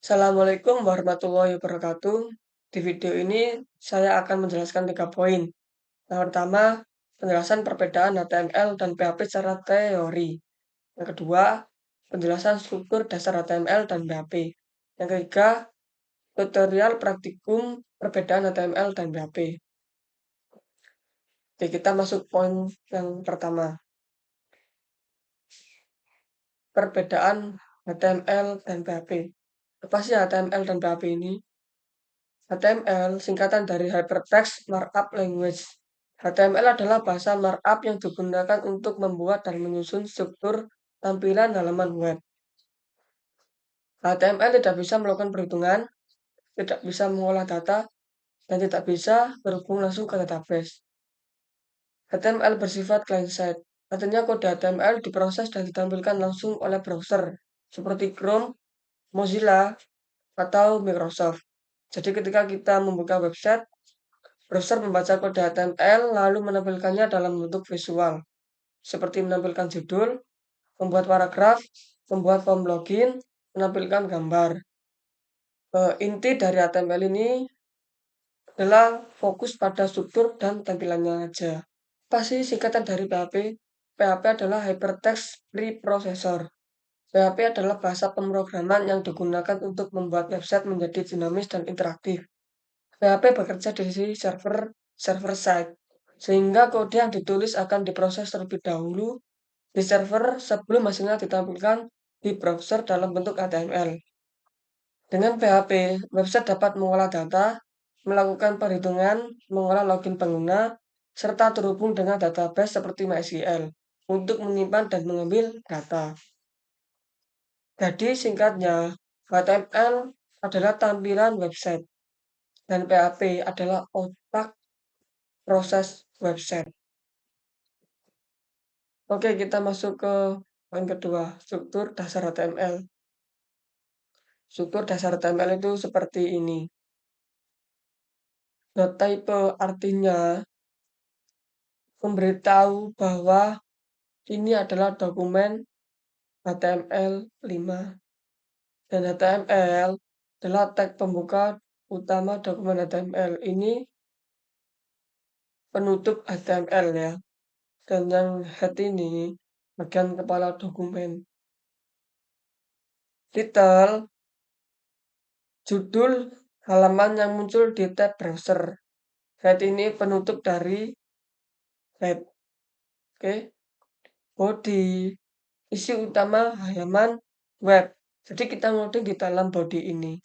Assalamualaikum warahmatullahi wabarakatuh. Di video ini saya akan menjelaskan 3 poin. Yang pertama, penjelasan perbedaan HTML dan PHP secara teori. Yang kedua, penjelasan struktur dasar HTML dan PHP. Yang ketiga, tutorial praktikum perbedaan HTML dan PHP. Oke, kita masuk poin yang pertama. Perbedaan HTML dan PHP. Apa sih HTML dan PHP ini? HTML singkatan dari Hypertext Markup Language. HTML adalah bahasa markup yang digunakan untuk membuat dan menyusun struktur tampilan halaman web. HTML tidak bisa melakukan perhitungan, tidak bisa mengolah data, dan tidak bisa berhubung langsung ke database. HTML bersifat client-side, artinya kode HTML diproses dan ditampilkan langsung oleh browser, seperti Chrome, Mozilla, atau Microsoft. Jadi ketika kita membuka website, browser membaca kode HTML lalu menampilkannya dalam bentuk visual, seperti menampilkan judul, membuat paragraf, membuat form login, menampilkan gambar. Inti dari HTML ini adalah fokus pada struktur dan tampilannya aja. Apa sih singkatan dari PHP? PHP adalah Hypertext Preprocessor. PHP adalah bahasa pemrograman yang digunakan untuk membuat website menjadi dinamis dan interaktif. PHP bekerja di sisi server side, sehingga kode yang ditulis akan diproses terlebih dahulu di server sebelum hasilnya ditampilkan di browser dalam bentuk HTML. Dengan PHP, website dapat mengolah data, melakukan perhitungan, mengolah login pengguna, serta terhubung dengan database seperti MySQL untuk menyimpan dan mengambil data. Jadi singkatnya, HTML adalah tampilan website dan PHP adalah otak proses website. Oke, kita masuk ke poin kedua, struktur dasar HTML. Struktur dasar HTML itu seperti ini. Type artinya memberitahu bahwa ini adalah dokumen HTML5 dan HTML adalah tag pembuka utama dokumen HTML. Ini penutup HTML ya. Dan yang head ini bagian kepala dokumen. Title, judul halaman yang muncul di tab browser. Head ini penutup dari head. Oke. Body, isi utama halaman web. Jadi kita ngoding di dalam body ini.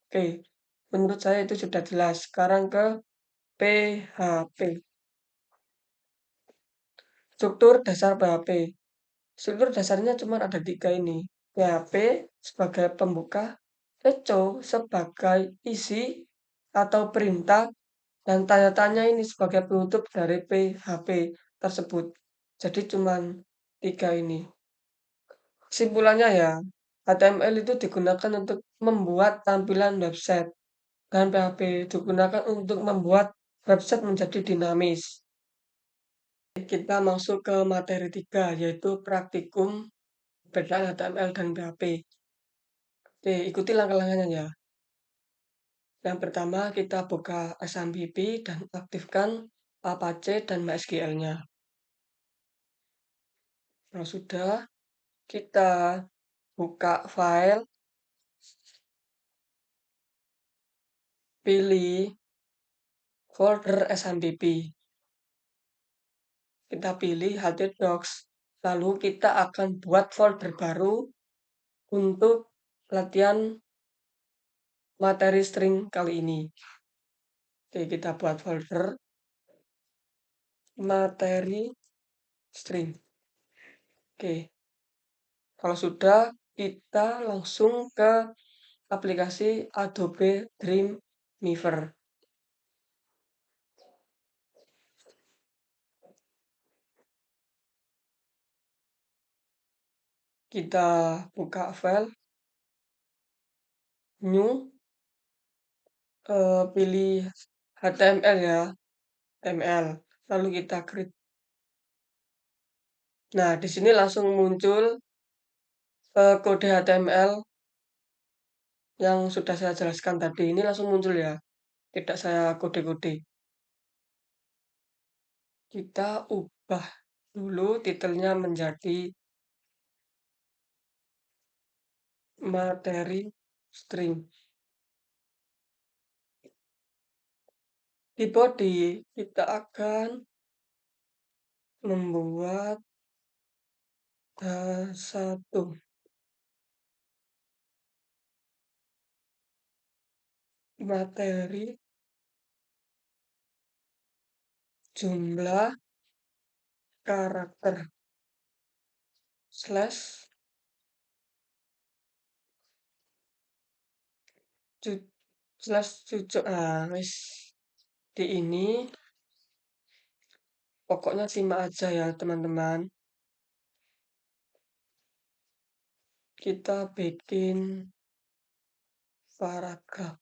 Oke. Menurut saya itu sudah jelas. Sekarang ke PHP. Struktur dasar PHP. Struktur dasarnya cuma ada 3 ini. PHP sebagai pembuka, echo sebagai isi atau perintah, dan tanya-tanya ini sebagai penutup dari PHP tersebut. Jadi cuma 3 ini. Kesimpulannya ya, HTML itu digunakan untuk membuat tampilan website, dan PHP digunakan untuk membuat website menjadi dinamis. Kita masuk ke materi 3, yaitu praktikum perbedaan HTML dan PHP. Oke, ikuti langkah-langkahnya ya. Yang pertama, kita buka SMPP dan aktifkan Apache dan MySQL-nya. Kalau sudah, kita buka file, pilih folder SMPP. Kita pilih htdocs. Lalu kita akan buat folder baru untuk latihan materi string kali ini. Oke, kita buat folder materi string. Oke, kalau sudah, kita langsung ke aplikasi Adobe Dreamweaver. Kita buka file, new, pilih HTML ya, HTML. Lalu kita create. Nah, di sini langsung muncul kode HTML yang sudah saya jelaskan tadi ini langsung muncul ya, tidak saya kode-kode. Kita ubah dulu titelnya menjadi materi string. Di body kita akan membuat satu materi jumlah karakter slash slash cucuk. Wis di ini pokoknya simak aja ya teman-teman. Kita bikin paragraf.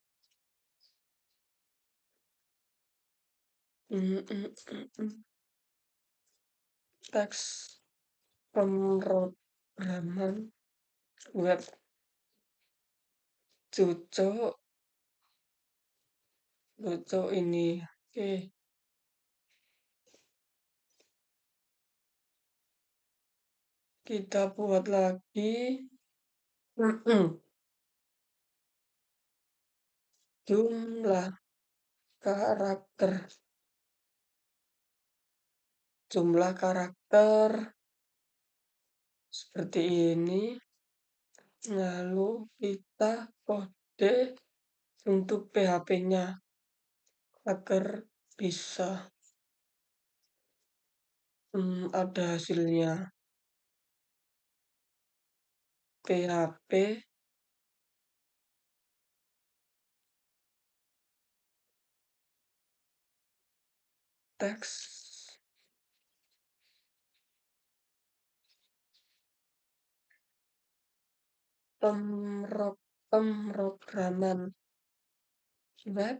Teks pemrograman web cucuk ini. Oke, kita buat lagi jumlah karakter. Jumlah karakter seperti ini. Lalu kita kode untuk PHP-nya agar bisa ada hasilnya. PHP teks pemrograman web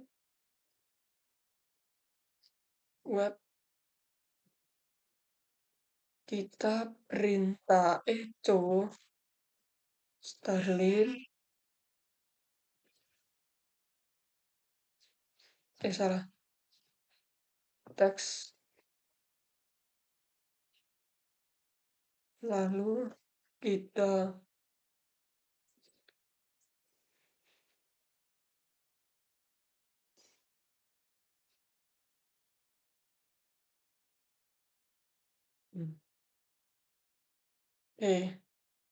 kita perintah echo Starling salah teks lalu kita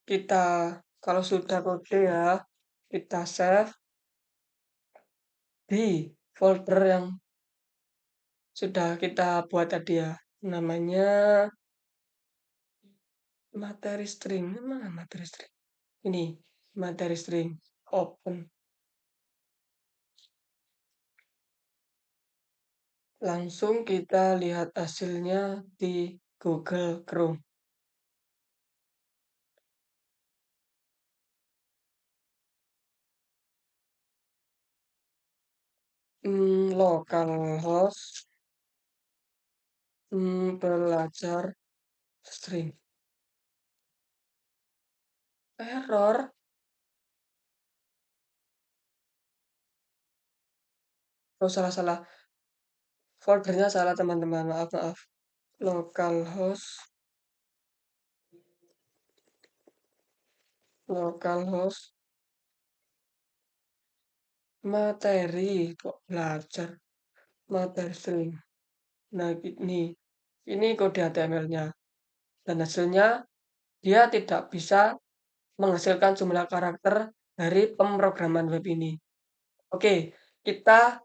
kita kalau sudah kode ya kita save di folder yang sudah kita buat tadi ya, namanya materi string. Mana materi string? Ini materi string. Open. Langsung kita lihat hasilnya di Google Chrome. Localhost belajar string. Error. Oh, salah. Foldernya salah, teman-teman. Maaf. Localhost materi kok belajar materi string. Nah, ini kode HTML-nya. Dan hasilnya dia tidak bisa menghasilkan jumlah karakter dari pemrograman web ini. Oke, kita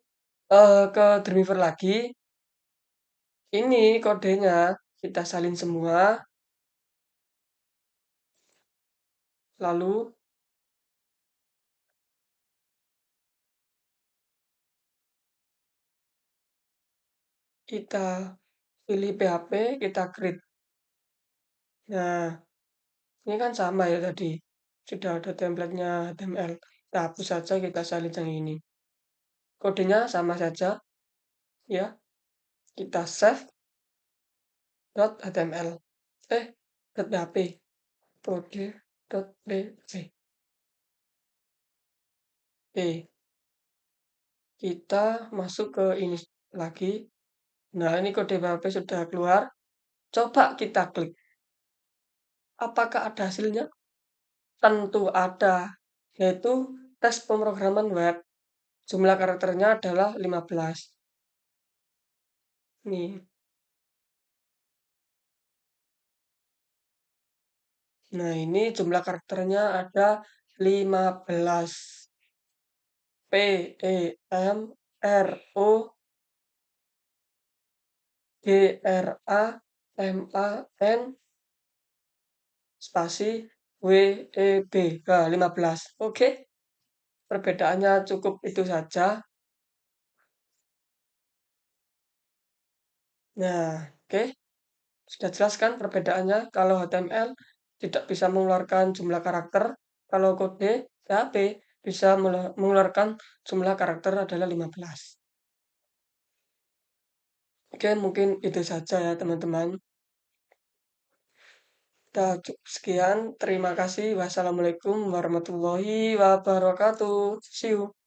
ke Dreamweaver lagi. Ini kodenya kita salin semua. Lalu kita pilih PHP, kita create. Nah, ini kan sama ya tadi. Sudah ada template-nya HTML. Kita hapus saja, kita salin yang ini. Kodenya sama saja. Ya, kita save .html. .php. Kode.php. Oke, kita masuk ke ini lagi. Nah, ini kode PHP sudah keluar. Coba kita klik. Apakah ada hasilnya? Tentu ada, yaitu tes pemrograman web. Jumlah karakternya adalah 15. Nih, nah ini jumlah karakternya ada 15. P, E, M, R, O, G, R, A, M, A, N, spasi, W, E, B. Nah, 15. Oke, perbedaannya cukup itu saja. Nah, oke. Sudah jelas kan perbedaannya? Kalau HTML tidak bisa mengeluarkan jumlah karakter, kalau kode PHP bisa mengeluarkan jumlah karakter adalah 15. Oke, mungkin itu saja ya teman-teman. Kita cukup sekian. Terima kasih. Wassalamualaikum warahmatullahi wabarakatuh. See you.